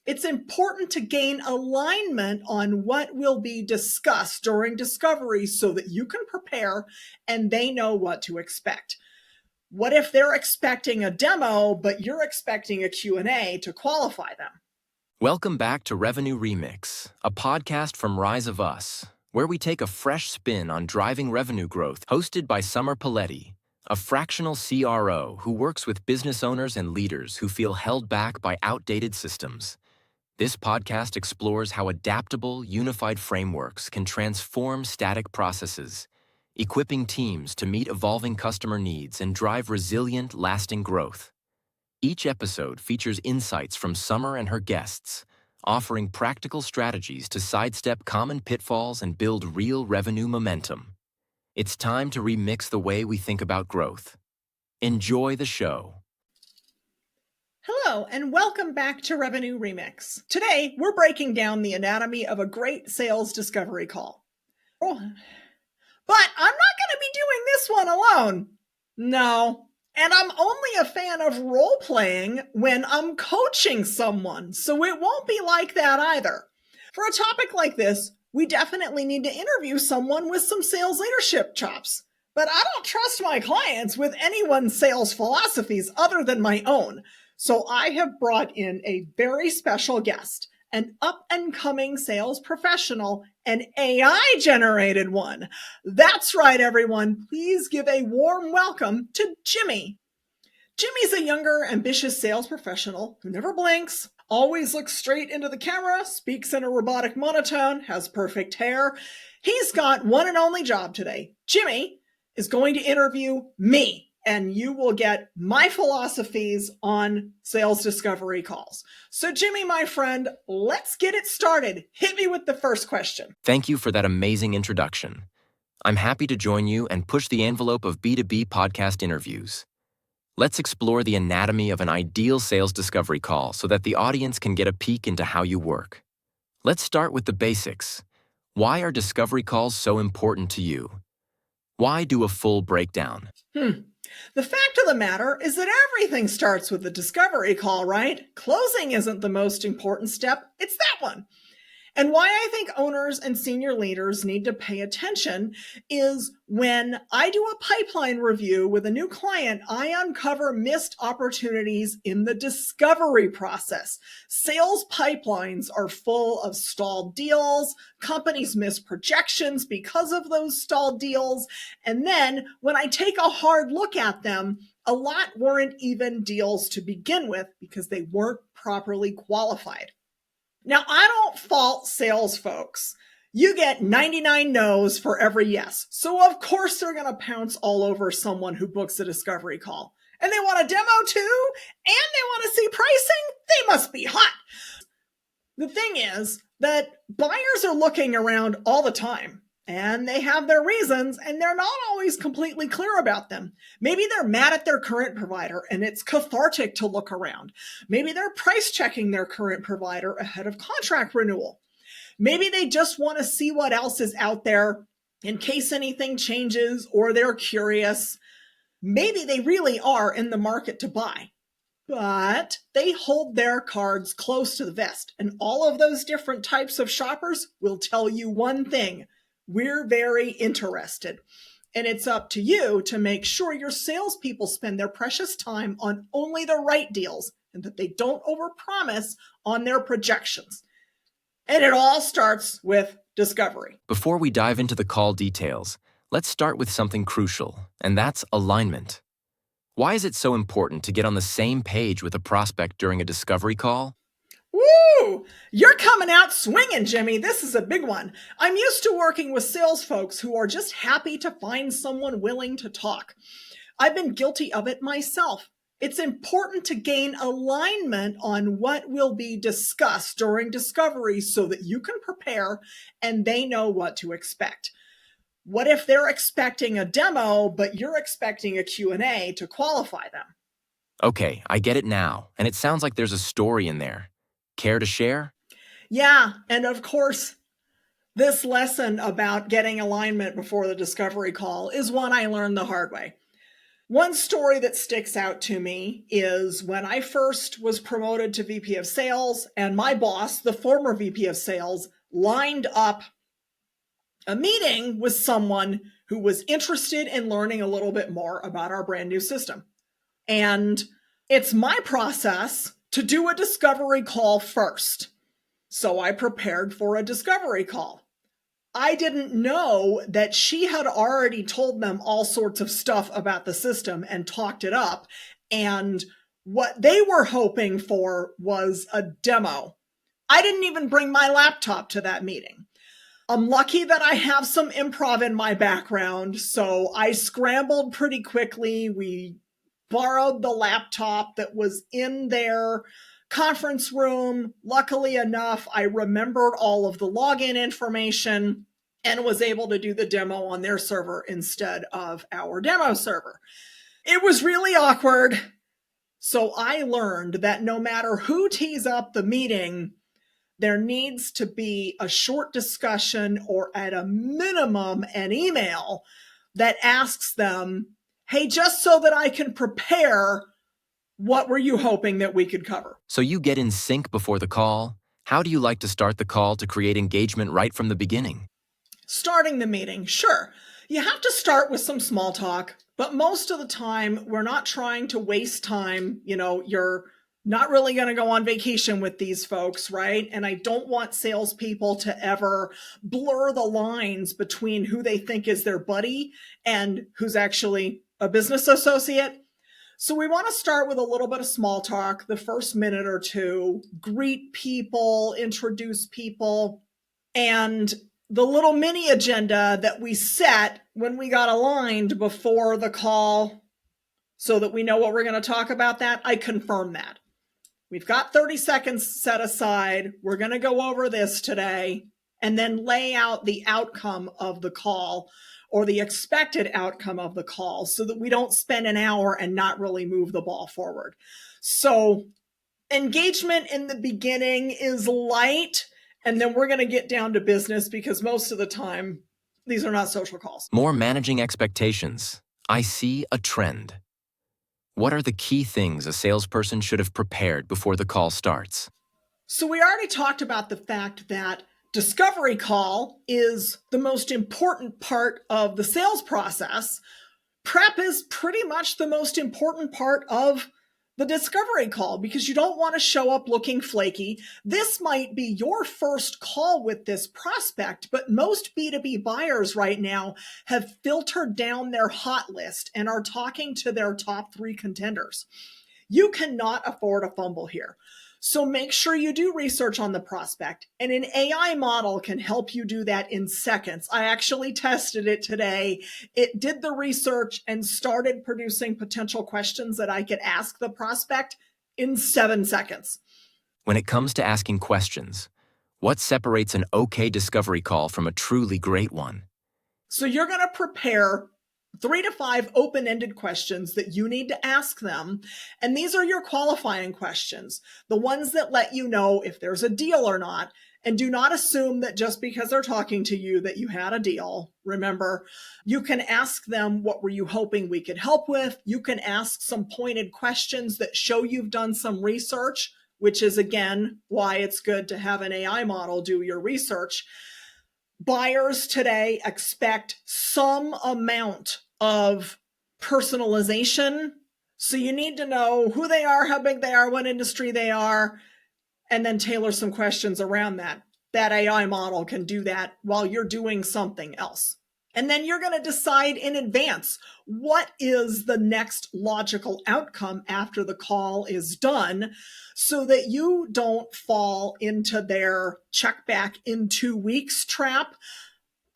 It's important to gain alignment on what will be discussed during discovery so that you can prepare and they know what to expect. What if they're expecting a demo, but you're expecting a Q&A to qualify them? Welcome back to Revenue Remix, a podcast from Rise of Us, where we take a fresh spin on driving revenue growth, hosted by Summer Poletti, a fractional CRO who works with business owners and leaders who feel held back by outdated systems. This podcast explores how adaptable, unified frameworks can transform static processes, equipping teams to meet evolving customer needs and drive resilient, lasting growth. Each episode features insights from Summer and her guests, offering practical strategies to sidestep common pitfalls and build real revenue momentum. It's time to remix the way we think about growth. Enjoy the show. Hello, and welcome back to Revenue Remix. Today, we're breaking down the anatomy of a great sales discovery call. But I'm not going to be doing this one alone. No. And I'm only a fan of role-playing when I'm coaching someone, so it won't be like that either. For a topic like this, we definitely need to interview someone with some sales leadership chops. But I don't trust my clients with anyone's sales philosophies other than my own. So I have brought in a very special guest, an up-and-coming sales professional, an AI-generated one. That's right, everyone. Please give a warm welcome to Jimmy. Jimmy's a younger, ambitious sales professional who never blinks, always looks straight into the camera, speaks in a robotic monotone, has perfect hair. He's got one and only job today. Jimmy is going to interview me, and you will get my philosophies on sales discovery calls. So Jimmy, my friend, let's get it started. Hit me with the first question. Thank you for that amazing introduction. I'm happy to join you and push the envelope of B2B podcast interviews. Let's explore the anatomy of an ideal sales discovery call so that the audience can get a peek into how you work. Let's start with the basics. Why are discovery calls so important to you? Why do a full breakdown? The fact of the matter is that everything starts with the discovery call, right? Closing isn't the most important step, it's that one. And why I think owners and senior leaders need to pay attention is when I do a pipeline review with a new client, I uncover missed opportunities in the discovery process. Sales pipelines are full of stalled deals. Companies miss projections because of those stalled deals. And then when I take a hard look at them, a lot weren't even deals to begin with because they weren't properly qualified. Now, I don't fault sales folks. You get 99 no's for every yes. So of course they're going to pounce all over someone who books a discovery call. And they want a demo too? And they want to see pricing? They must be hot. The thing is that buyers are looking around all the time. And they have their reasons, and they're not always completely clear about them. Maybe they're mad at their current provider, and it's cathartic to look around. Maybe they're price checking their current provider ahead of contract renewal. Maybe they just want to see what else is out there in case anything changes, or they're curious. Maybe they really are in the market to buy. But they hold their cards close to the vest, and all of those different types of shoppers will tell you one thing. We're very interested. And it's up to you to make sure your salespeople spend their precious time on only the right deals and that they don't overpromise on their projections. And it all starts with discovery. Before we dive into the call details, let's start with something crucial, and that's alignment. Why is it so important to get on the same page with a prospect during a discovery call? Woo! You're coming out swinging, Jimmy. This is a big one. I'm used to working with sales folks who are just happy to find someone willing to talk. I've been guilty of it myself. It's important to gain alignment on what will be discussed during discovery so that you can prepare and they know what to expect. What if they're expecting a demo, but you're expecting a Q&A to qualify them? Okay, I get it now, and it sounds like there's a story in there. Care to share? Yeah, and of course, this lesson about getting alignment before the discovery call is one I learned the hard way. One story that sticks out to me is when I first was promoted to VP of Sales, and my boss, the former VP of Sales, lined up a meeting with someone who was interested in learning a little bit more about our brand new system. And it's my process to do a discovery call first. So I prepared for a discovery call. I didn't know that she had already told them all sorts of stuff about the system and talked it up. And what they were hoping for was a demo. I didn't even bring my laptop to that meeting. I'm lucky that I have some improv in my background, so I scrambled pretty quickly. We borrowed the laptop that was in their conference room. Luckily enough, I remembered all of the login information and was able to do the demo on their server instead of our demo server. It was really awkward. So I learned that no matter who tees up the meeting, there needs to be a short discussion or at a minimum an email that asks them, hey, just so that I can prepare, what were you hoping that we could cover? So you get in sync before the call. How do you like to start the call to create engagement right from the beginning? Starting the meeting, sure. You have to start with some small talk, but most of the time we're not trying to waste time. You're not really going to go on vacation with these folks, right? And I don't want salespeople to ever blur the lines between who they think is their buddy and who's actually a business associate. So we want to start with a little bit of small talk, the first minute or two, greet people, introduce people, and the little mini agenda that we set when we got aligned before the call so that we know what we're going to talk about that, I confirm that. We've got 30 seconds set aside. We're going to go over this today and then lay out the outcome of the call or the expected outcome of the call so that we don't spend an hour and not really move the ball forward. So engagement in the beginning is light, and then we're going to get down to business because most of the time, these are not social calls. More managing expectations. I see a trend. What are the key things a salesperson should have prepared before the call starts? So we already talked about the fact that discovery call is the most important part of the sales process. Prep is pretty much the most important part of the discovery call because you don't want to show up looking flaky. This might be your first call with this prospect, but most B2B buyers right now have filtered down their hot list and are talking to their top 3 contenders. You cannot afford a fumble here. So make sure you do research on the prospect, and an AI model can help you do that in seconds. I actually tested it today. It did the research and started producing potential questions that I could ask the prospect in 7 seconds. When it comes to asking questions, what separates an okay discovery call from a truly great one? So you're going to prepare 3 to 5 open-ended questions that you need to ask them. And these are your qualifying questions, the ones that let you know if there's a deal or not. And do not assume that just because they're talking to you that you had a deal. Remember, you can ask them, what were you hoping we could help with? You can ask some pointed questions that show you've done some research, which is, again, why it's good to have an AI model do your research. Buyers today expect some amount of personalization. So you need to know who they are, how big they are, what industry they are, and then tailor some questions around that. That AI model can do that while you're doing something else. And then you're going to decide in advance what is the next logical outcome after the call is done so that you don't fall into their check back in 2 weeks trap.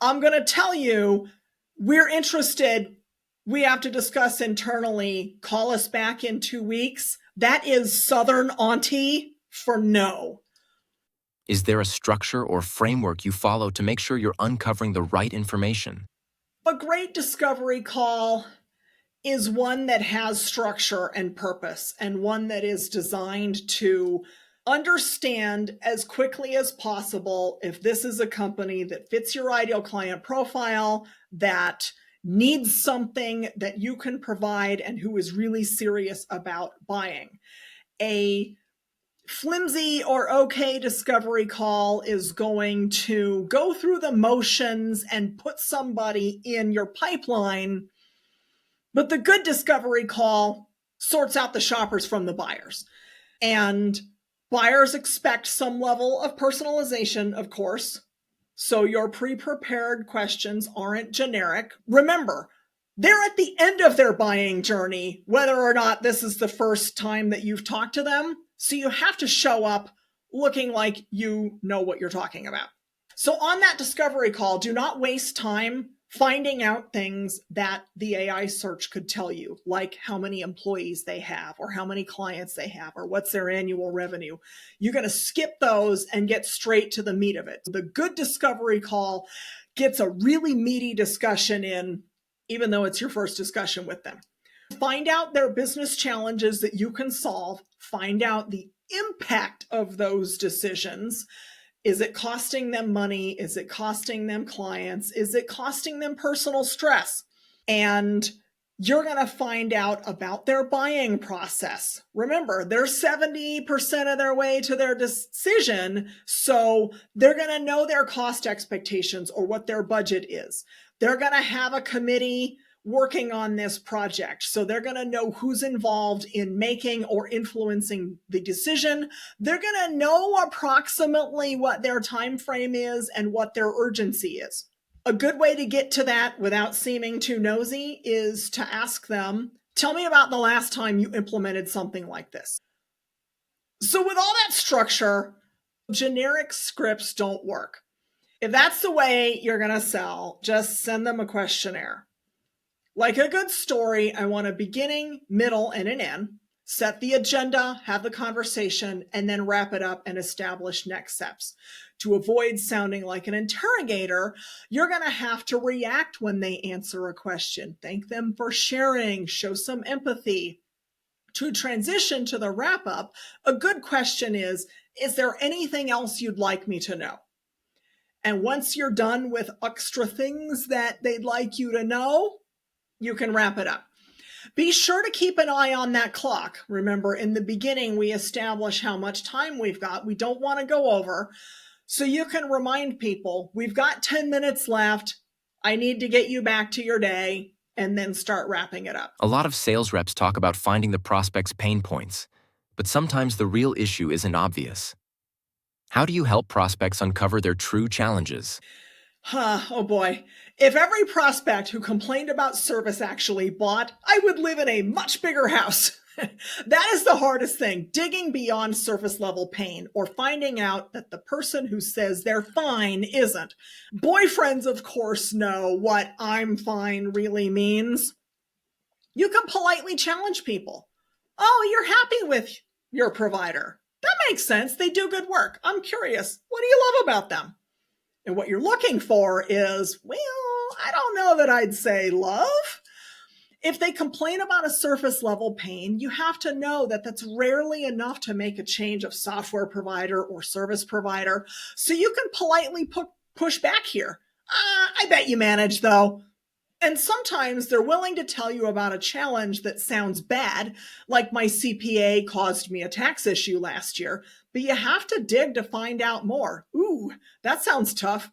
I'm going to tell you, we're interested. We have to discuss internally. Call us back in 2 weeks. That is Southern Auntie for no. Is there a structure or framework you follow to make sure you're uncovering the right information? A great discovery call is one that has structure and purpose, and one that is designed to understand as quickly as possible if this is a company that fits your ideal client profile, that needs something that you can provide and who is really serious about buying. A flimsy or okay discovery call is going to go through the motions and put somebody in your pipeline, but the good discovery call sorts out the shoppers from the buyers. And buyers expect some level of personalization, of course. So your pre-prepared questions aren't generic. Remember, they're at the end of their buying journey, whether or not this is the first time that you've talked to them. So you have to show up looking like you know what you're talking about. So on that discovery call, do not waste time finding out things that the AI search could tell you, like how many employees they have or how many clients they have or what's their annual revenue. You're going to skip those and get straight to the meat of it. The good discovery call gets a really meaty discussion in, even though it's your first discussion with them. Find out their business challenges that you can solve. Find out the impact of those decisions. Is it costing them money? Is it costing them clients? Is it costing them personal stress? And you're going to find out about their buying process. Remember, they're 70% of their way to their decision, so they're going to know their cost expectations or what their budget is. They're going to have a committee working on this project. So they're going to know who's involved in making or influencing the decision. They're going to know approximately what their time frame is and what their urgency is. A good way to get to that without seeming too nosy is to ask them, tell me about the last time you implemented something like this. So with all that structure, generic scripts don't work. If that's the way you're going to sell, just send them a questionnaire. Like a good story, I want a beginning, middle, and an end. Set the agenda, have the conversation, and then wrap it up and establish next steps. To avoid sounding like an interrogator, you're going to have to react when they answer a question. Thank them for sharing, show some empathy. To transition to the wrap up, a good question is there anything else you'd like me to know? And once you're done with extra things that they'd like you to know, you can wrap it up. Be sure to keep an eye on that clock. Remember, in the beginning, we establish how much time we've got. We don't want to go over. So you can remind people, we've got 10 minutes left. I need to get you back to your day, and then start wrapping it up. A lot of sales reps talk about finding the prospect's pain points, but sometimes the real issue isn't obvious. How do you help prospects uncover their true challenges? Oh boy. If every prospect who complained about service actually bought, I would live in a much bigger house. That is the hardest thing, digging beyond surface level pain or finding out that the person who says they're fine isn't. Boyfriends, of course, know what I'm fine really means. You can politely challenge people. Oh, you're happy with your provider. That makes sense. They do good work. I'm curious. What do you love about them? And what you're looking for is, well, I don't know that I'd say love. If they complain about a surface level pain, you have to know that that's rarely enough to make a change of software provider or service provider. So you can politely push back here. I bet you manage though. And sometimes they're willing to tell you about a challenge that sounds bad, like my CPA caused me a tax issue last year, but you have to dig to find out more. Ooh, that sounds tough.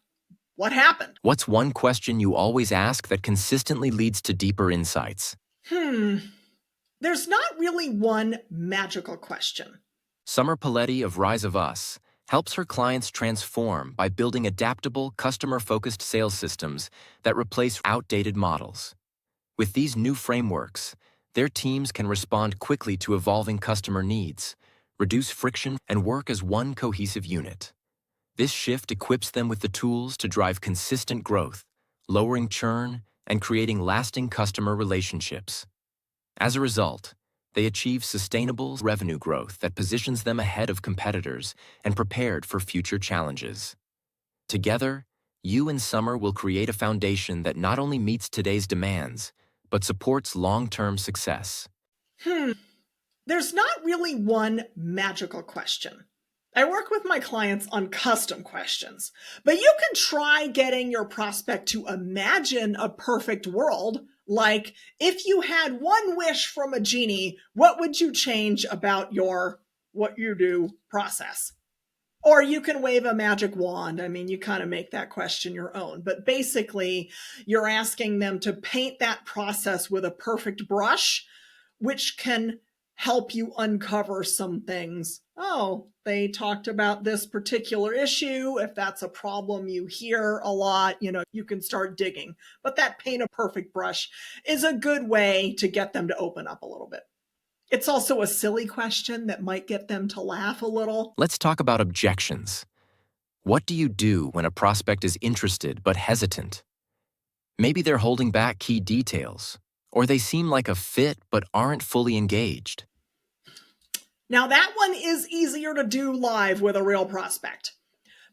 What happened? What's one question you always ask that consistently leads to deeper insights? There's not really one magical question. Summer Poletti of Rise of Us helps her clients transform by building adaptable, customer-focused sales systems that replace outdated models. With these new frameworks, their teams can respond quickly to evolving customer needs, reduce friction, and work as one cohesive unit. This shift equips them with the tools to drive consistent growth, lowering churn, and creating lasting customer relationships. As a result, they achieve sustainable revenue growth that positions them ahead of competitors and prepared for future challenges. Together, you and Summer will create a foundation that not only meets today's demands, but supports long-term success. There's not really one magical question. I work with my clients on custom questions, but you can try getting your prospect to imagine a perfect world. Like, if you had one wish from a genie, what would you change about your what you do process? Or you can wave a magic wand. I mean, you kind of make that question your own. But basically, you're asking them to paint that process with a perfect brush, which can help you uncover some things. Oh, they talked about this particular issue. If that's a problem you hear a lot, you can start digging. But that paint a perfect brush is a good way to get them to open up a little bit. It's also a silly question that might get them to laugh a little. Let's talk about objections. What do you do when a prospect is interested but hesitant? Maybe they're holding back key details, or they seem like a fit but aren't fully engaged. Now, that one is easier to do live with a real prospect.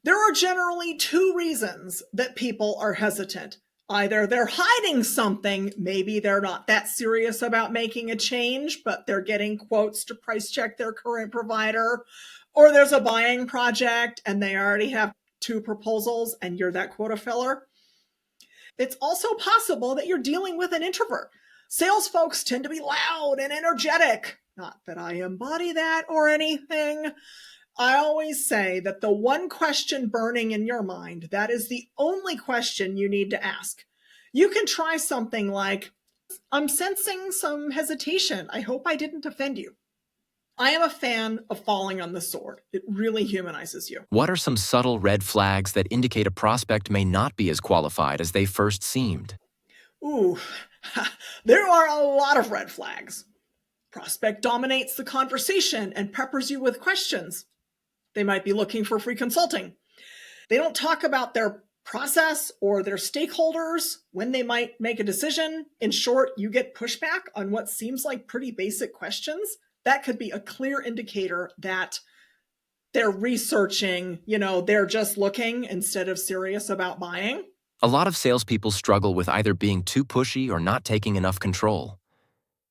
There are generally two reasons that people are hesitant. Either they're hiding something, maybe they're not that serious about making a change, but they're getting quotes to price check their current provider, or there's a buying project and they already have two proposals and you're that quota filler. It's also possible that you're dealing with an introvert. Sales folks tend to be loud and energetic. Not that I embody that or anything. I always say that the one question burning in your mind, that is the only question you need to ask. You can try something like, I'm sensing some hesitation. I hope I didn't offend you. I am a fan of falling on the sword. It really humanizes you. What are some subtle red flags that indicate a prospect may not be as qualified as they first seemed? Ooh, there are a lot of red flags. Prospect dominates the conversation and peppers you with questions. They might be looking for free consulting. They don't talk about their process or their stakeholders when they might make a decision. In short, you get pushback on what seems like pretty basic questions. That could be a clear indicator that they're researching, they're just looking instead of serious about buying. A lot of salespeople struggle with either being too pushy or not taking enough control.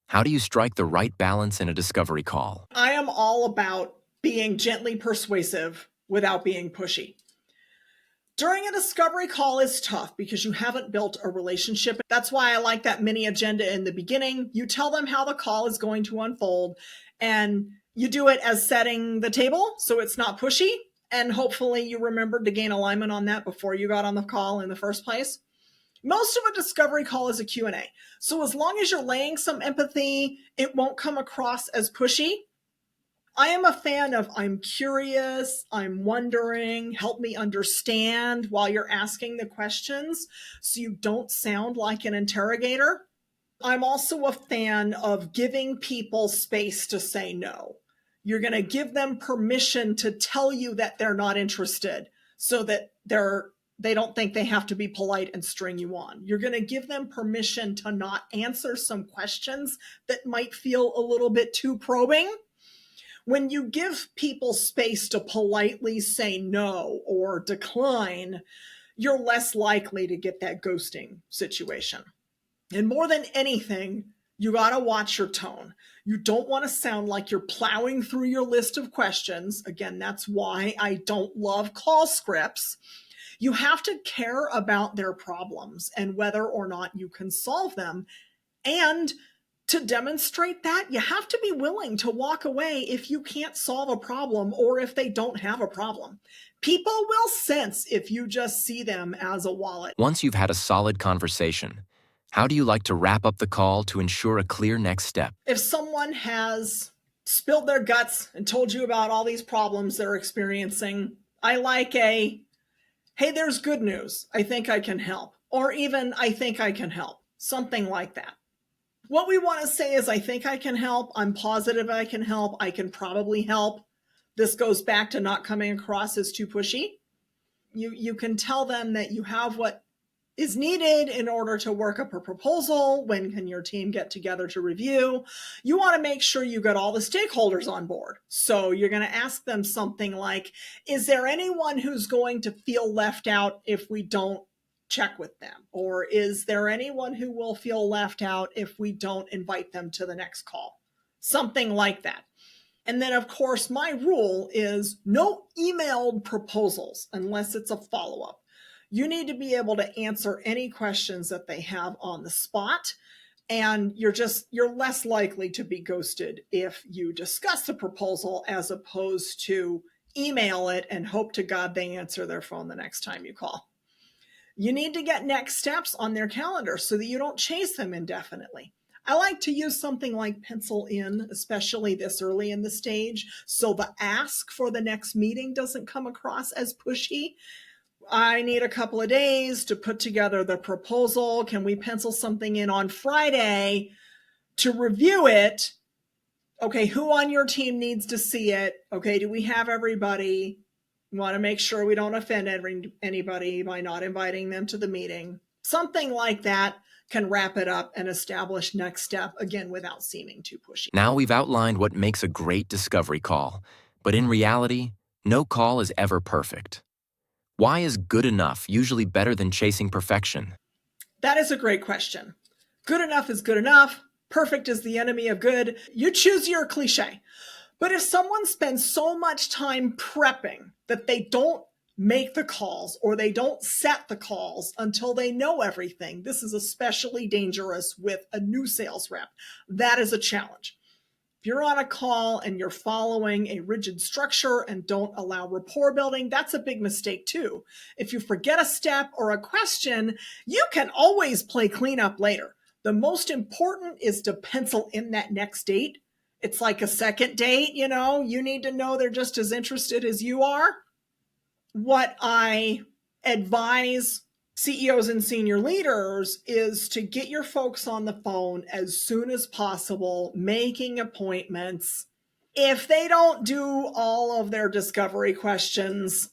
How do you strike the right balance in a discovery call? I am all about being gently persuasive without being pushy. During a discovery call is tough because you haven't built a relationship. That's why I like that mini agenda in the beginning. You tell them how the call is going to unfold, and you do it as setting the table so it's not pushy. And hopefully you remembered to gain alignment on that before you got on the call in the first place. Most of a discovery call is a Q&A. So as long as you're laying some empathy, it won't come across as pushy. I am a fan of I'm curious, I'm wondering, help me understand while you're asking the questions so you don't sound like an interrogator. I'm also a fan of giving people space to say no. You're going to give them permission to tell you that they're not interested so that they don't think they have to be polite and string you on. You're going to give them permission to not answer some questions that might feel a little bit too probing. When you give people space to politely say no or decline, you're less likely to get that ghosting situation. And more than anything, you got to watch your tone. You don't want to sound like you're plowing through your list of questions. Again, that's why I don't love call scripts. You have to care about their problems and whether or not you can solve them. And to demonstrate that, you have to be willing to walk away if you can't solve a problem or if they don't have a problem. People will sense if you just see them as a wallet. Once you've had a solid conversation, how do you like to wrap up the call to ensure a clear next step? If someone has spilled their guts and told you about all these problems they're experiencing, I like hey, there's good news. I think I can help. Or even, I think I can help. Something like that. What we want to say is, I think I can help. I'm positive I can help. I can probably help. This goes back to not coming across as too pushy. You can tell them that you have what is needed in order to work up a proposal. When can your team get together to review? You want to make sure you get all the stakeholders on board. So you're going to ask them something like, is there anyone who's going to feel left out if we don't check with them? Or is there anyone who will feel left out if we don't invite them to the next call? Something like that. And then, of course, my rule is no emailed proposals unless it's a follow-up. You need to be able to answer any questions that they have on the spot. And you're less likely to be ghosted if you discuss the proposal as opposed to email it and hope to God they answer their phone the next time you call. You need to get next steps on their calendar so that you don't chase them indefinitely. I like to use something like pencil in, especially this early in the stage, so the ask for the next meeting doesn't come across as pushy. I need a couple of days to put together the proposal. Can we pencil something in on Friday to review it? Okay, who on your team needs to see it? Okay, do we have everybody? We want to make sure we don't offend anybody by not inviting them to the meeting. Something like that can wrap it up and establish next step, again, without seeming too pushy. Now we've outlined what makes a great discovery call, but in reality, no call is ever perfect. Why is good enough usually better than chasing perfection? That is a great question. Good enough is good enough. Perfect is the enemy of good. You choose your cliche. But if someone spends so much time prepping that they don't make the calls or they don't set the calls until they know everything, this is especially dangerous with a new sales rep. That is a challenge. If you're on a call and you're following a rigid structure and don't allow rapport building, that's a big mistake too. If you forget a step or a question, you can always play cleanup later. The most important is to pencil in that next date. It's like a second date, you need to know they're just as interested as you are. What I advise CEOs and senior leaders is to get your folks on the phone as soon as possible, making appointments. If they don't do all of their discovery questions,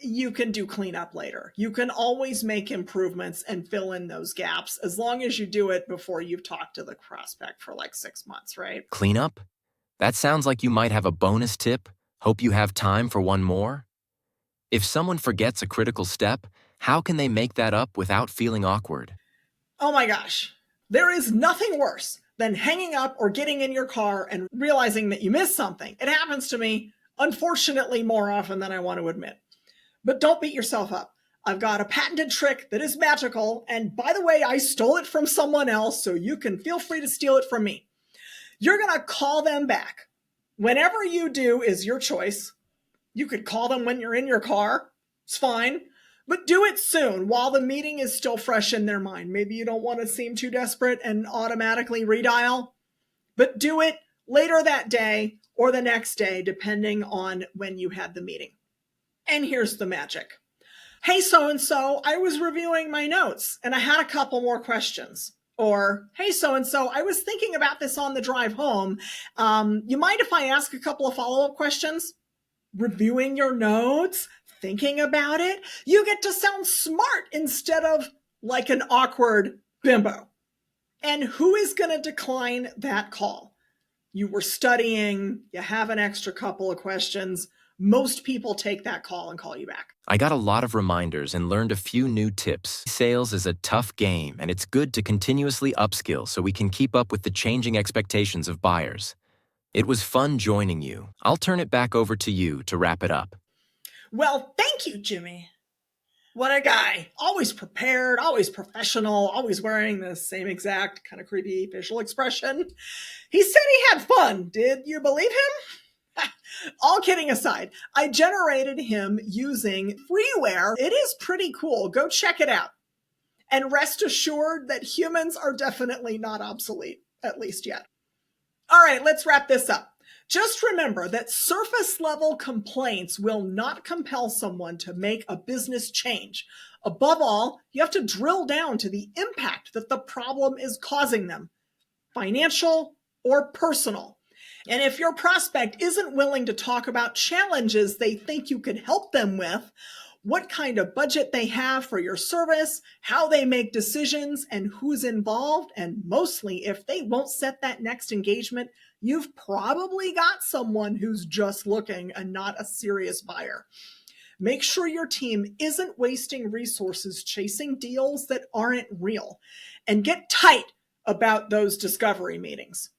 you can do cleanup later. You can always make improvements and fill in those gaps as long as you do it before you've talked to the prospect for like 6 months, right? Cleanup? That sounds like you might have a bonus tip. Hope you have time for one more. If someone forgets a critical step, how can they make that up without feeling awkward? Oh my gosh, there is nothing worse than hanging up or getting in your car and realizing that you missed something. It happens to me, unfortunately, more often than I want to admit. But don't beat yourself up. I've got a patented trick that is magical. And by the way, I stole it from someone else, so you can feel free to steal it from me. You're going to call them back. Whenever you do is your choice. You could call them when you're in your car. It's fine. But do it soon while the meeting is still fresh in their mind. Maybe you don't want to seem too desperate and automatically redial, but do it later that day or the next day, depending on when you had the meeting. And here's the magic. Hey, so-and-so, I was reviewing my notes and I had a couple more questions. Or, hey, so-and-so, I was thinking about this on the drive home. You mind if I ask a couple of follow-up questions? Reviewing your notes, thinking about it, you get to sound smart instead of like an awkward bimbo. And who is going to decline that call? You were studying, you have an extra couple of questions. Most people take that call and call you back. I got a lot of reminders and learned a few new tips. Sales is a tough game, and it's good to continuously upskill so we can keep up with the changing expectations of buyers. It was fun joining you. I'll turn it back over to you to wrap it up. Well, thank you, Jimmy. What a guy. Always prepared, always professional, always wearing the same exact kind of creepy facial expression. He said he had fun. Did you believe him? All kidding aside, I generated him using freeware. It is pretty cool. Go check it out. And rest assured that humans are definitely not obsolete, at least yet. All right, let's wrap this up. Just remember that surface level complaints will not compel someone to make a business change. Above all, you have to drill down to the impact that the problem is causing them, financial or personal. And if your prospect isn't willing to talk about challenges they think you can help them with, what kind of budget they have for your service, how they make decisions, and who's involved, and mostly if they won't set that next engagement, you've probably got someone who's just looking and not a serious buyer. Make sure your team isn't wasting resources chasing deals that aren't real, and get tight about those discovery meetings.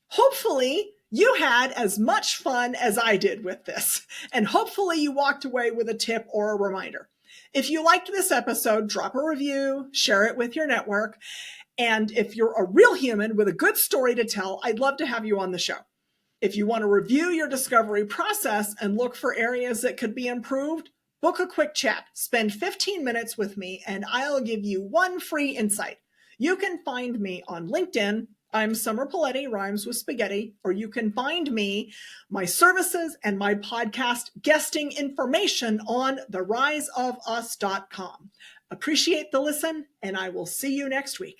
Hopefully, You had as much fun as I did with this, and hopefully you walked away with a tip or a reminder. If you liked this episode, drop a review, share it with your network, and if you're a real human with a good story to tell, I'd love to have you on the show. If you want to review your discovery process and look for areas that could be improved, book a quick chat. Spend 15 minutes with me, and I'll give you one free insight. You can find me on LinkedIn. I'm Summer Poletti, rhymes with spaghetti, or you can find me, my services, and my podcast guesting information on theriseofus.com. Appreciate the listen, and I will see you next week.